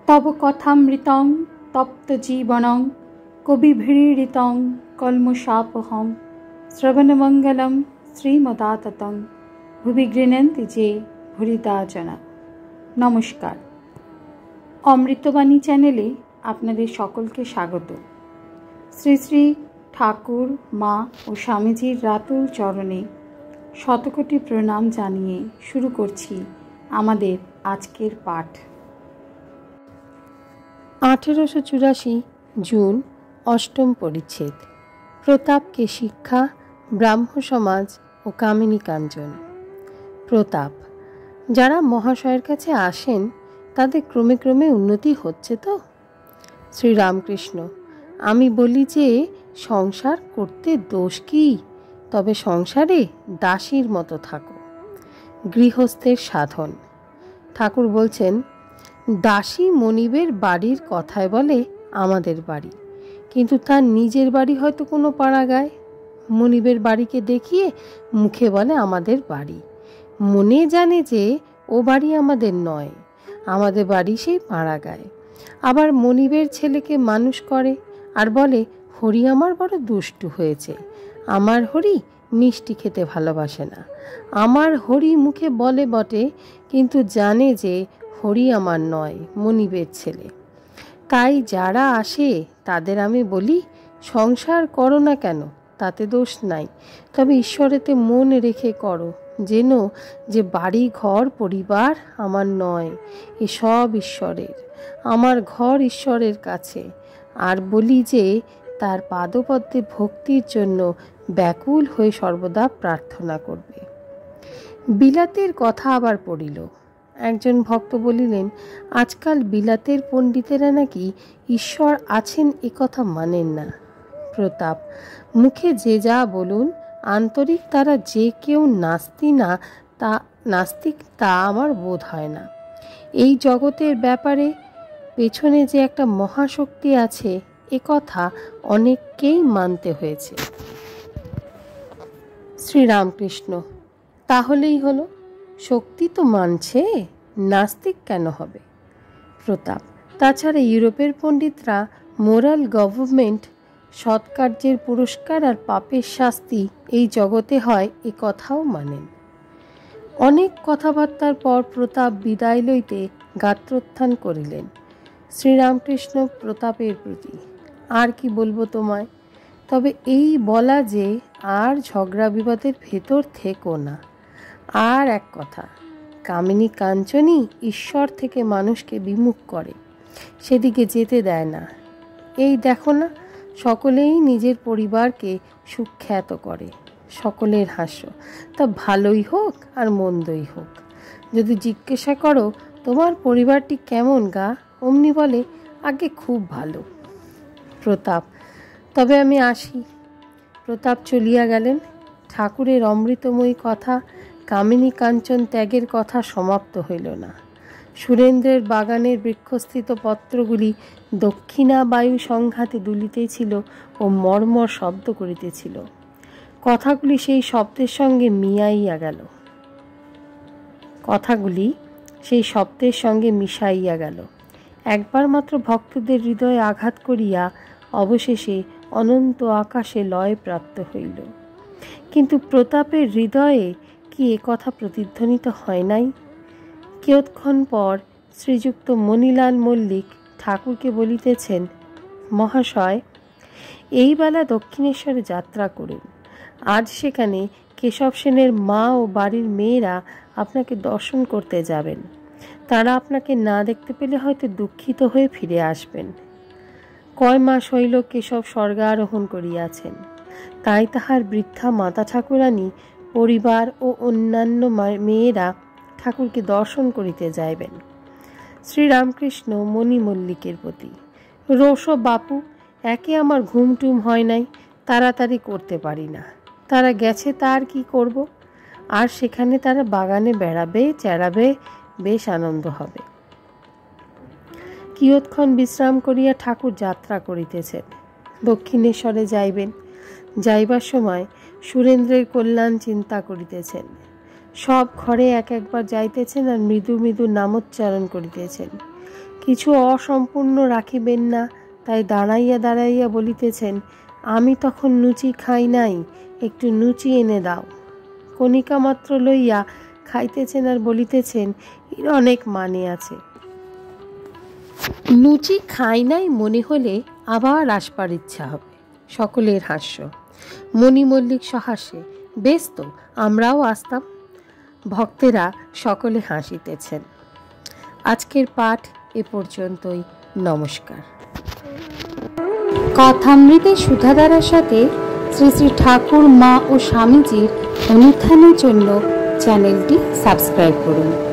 তব কথামৃতং তপ্ত জীবনং কবিভিড়িতং কলমশাপহম শ্রবণমঙ্গলম শ্রীমদাততং ভুবি গৃণন্তি যে ভুরিদা জনা। নমস্কার, অমৃতবাণী চ্যানেলে আপনাদের সকলকে স্বাগত। শ্রী শ্রী ঠাকুর, মা ও স্বামীজির রাতুল চরণে শতকোটি প্রণাম জানিয়ে শুরু করছি আমাদের আজকের পাঠ। 1884 জুন, অষ্টম পরিচ্ছেদ। প্রতাপকে শিক্ষা, ব্রাহ্ম সমাজ ও কামিনী কাঞ্চন। প্রতাপ: যারা মহাশয়ের কাছে আসেন তাদের ক্রমে ক্রমে উন্নতি হচ্ছে তো? শ্রীরামকৃষ্ণ: আমি বলি যে সংসার করতে দোষ কি? তবে সংসারে দাসীর মতো থাকো। গৃহস্থের সাধন। ঠাকুর বলছেন, দাসী মনিবের বাড়ির কথায় বলে আমাদের বাড়ি, কিন্তু তার নিজের বাড়ি হয়তো কোনো পাড়া গায়। মনিবের বাড়িকে দেখিয়ে মুখে বলে আমাদের বাড়ি, মনে জানে যে ও বাড়ি আমাদের নয়, আমাদের বাড়ি সেই পাড়া গায়। আবার মনিবের ছেলেকে মানুষ করে আর বলে হরি আমার বড় দুষ্টু হয়েছে, আমার হরি মিষ্টি খেতে ভালোবাসে না। আমার হরি মুখে বলে বটে, কিন্তু জানে যে হরি আমার নয়, মনিবের ছেলে। তাই যারা আসে তাদের আমি বলি, সংসার করো না কেন, তাতে দোষ নাই, তবে ঈশ্বরেতে মন রেখে করো, যেন যে বাড়ি ঘর পরিবার আমার নয়, এসব ঈশ্বরের। আমার ঘর ঈশ্বরের কাছে। আর বলি যে তার পাদপদ্মে ভক্তির জন্য ব্যাকুল হয়ে সর্বদা প্রার্থনা করবে। বিলাতের কথা আবার পড়িল। একজন ভক্ত বলিলেন, আজকাল বিলাতের পণ্ডিতেরা নাকি ঈশ্বর আছেন এ কথা মানেন না। প্রতাপ: মুখে যে যা বলুন, আন্তরিক তারা যে কেউ নাস্তিক তা আমার বোধ হয় না। এই জগতের ব্যাপারে পেছনে যে একটা মহাশক্তি আছে এ কথা অনেককেই মানতে হয়েছে। শ্রীরামকৃষ্ণ: তাহলেই হলো, শক্তি তো মানছে, নাস্তিক কেন হবে? প্রতাপ: তাছাড়া ইউরোপের পণ্ডিতরা মোরাল গভর্নমেন্ট, সৎকার্যের পুরস্কার আর পাপের শাস্তি এই জগতে হয় এ কথাও মানেন। অনেক কথাবার্তার পর প্রতাপ বিদায় লইতে গাত্রোত্থান করিলেন। শ্রীরামকৃষ্ণ প্রতাপের প্রতি: আর কি বলবো তোমায়, তবে এই বলা যে আর ঝগড়া বিবাদের ভেতর থেকো না। আর এক কথা, কামিনী কাঞ্চনই ঈশ্বর থেকে মানুষকে বিমুখ করে, সেদিকে যেতে দেয় না। এই দেখো না, সকলেই নিজের পরিবারকে সুখ্যাত করে, সকলের হাস্য, তা ভালোই হোক আর মন্দই হোক। যদি জিজ্ঞাসা করো তোমার পরিবারটি কেমন গা, অমনি বলে আগে খুব ভালো। প্রতাপ: তবে আমি আসি। প্রতাপ চলিয়া গেলেন। ঠাকুরের অমৃতময়ী কথা, কামিনী কাঞ্চন ত্যাগের কথা সমাপ্ত হইল না। সুরেন্দ্রের বাগানের বৃক্ষস্থিত পত্রগুলি দক্ষিণা বায়ু সংঘাতে দুলিতেছিল ও মর্মর শব্দ করিতেছিল। কথাগুলি সেই শব্দের সঙ্গে মিশাইয়া গেল। একবার মাত্র ভক্তদের হৃদয়ে আঘাত করিয়া অবশেষে অনন্ত আকাশে লয় প্রাপ্ত হইল। কিন্তু প্রতাপের হৃদয়ে কি এ কথা প্রতিধ্বনিত হয় নাই? কিয়ৎক্ষণ পর শ্রীযুক্ত মণিলাল মল্লিক ঠাকুরকে বলিতেছেন, মহাশয়, এই বেলা দক্ষিণেশ্বরে যাত্রা করুন। আজ সেখানে কেশব সেনের মা ও বাড়ির মেয়েরা আপনাকে দর্শন করতে যাবেন। তারা আপনাকে না দেখতে পেলে হয়তো দুঃখিত হয়ে ফিরে আসবেন। কয় মাস হইল কেশব স্বর্গারোহণ করিয়াছেন, তাই তাহার বৃদ্ধা মাতা ঠাকুরানী, পরিবার ও অন্যান্য মেয়েরা ঠাকুরকে দর্শন করিতে যাইবেন। শ্রীরামকৃষ্ণ মণি মল্লিকের প্রতি: রোষ বাপু, একে আমার ঘুমটুম হয় নাই, তাড়াতাড়ি করতে পারি না। তারা গেছে, তার কি করব? আর সেখানে তারা বাগানে বেড়াবে, চেড়াবে, বেশ আনন্দ হবে। কিয়ৎক্ষণ বিশ্রাম করিয়া ঠাকুর যাত্রা করিতেছেন, দক্ষিণেশ্বরে যাইবেন। যাইবার সময় সুরেন্দ্রের কল্যাণ চিন্তা করিতেছেন। সব ঘরে এক একবার যাইতেছেন আর মৃদু মৃদু নামোচ্চারণ করিতেছেন। কিছু অসম্পূর্ণ রাখিবেন না, তাই দাঁড়াইয়া দাঁড়াইয়া বলিতেছেন, আমি তখন নুচি খাই নাই, একটু নুচি এনে দাও। কণিকা মাত্র লইয়া খাইতেছেন আর বলিতেছেন, এর অনেক মানে আছে। নুচি খাই নাই মনে হলে আবার আসবার ইচ্ছা হবে। সকলের হাস্য। মণি মল্লিক সহাস্যে, বেশ তো, আমরাও আসতাম। ভক্তেরা সকলে হাসিতেছেন। আজকের পাঠ এ পর্যন্তই। নমস্কার। কথামৃতের সুধাধারার সাথে শ্রী শ্রী ঠাকুর, মা ও স্বামীজির অনুধ্যানের জন্য চ্যানেলটি সাবস্ক্রাইব করুন।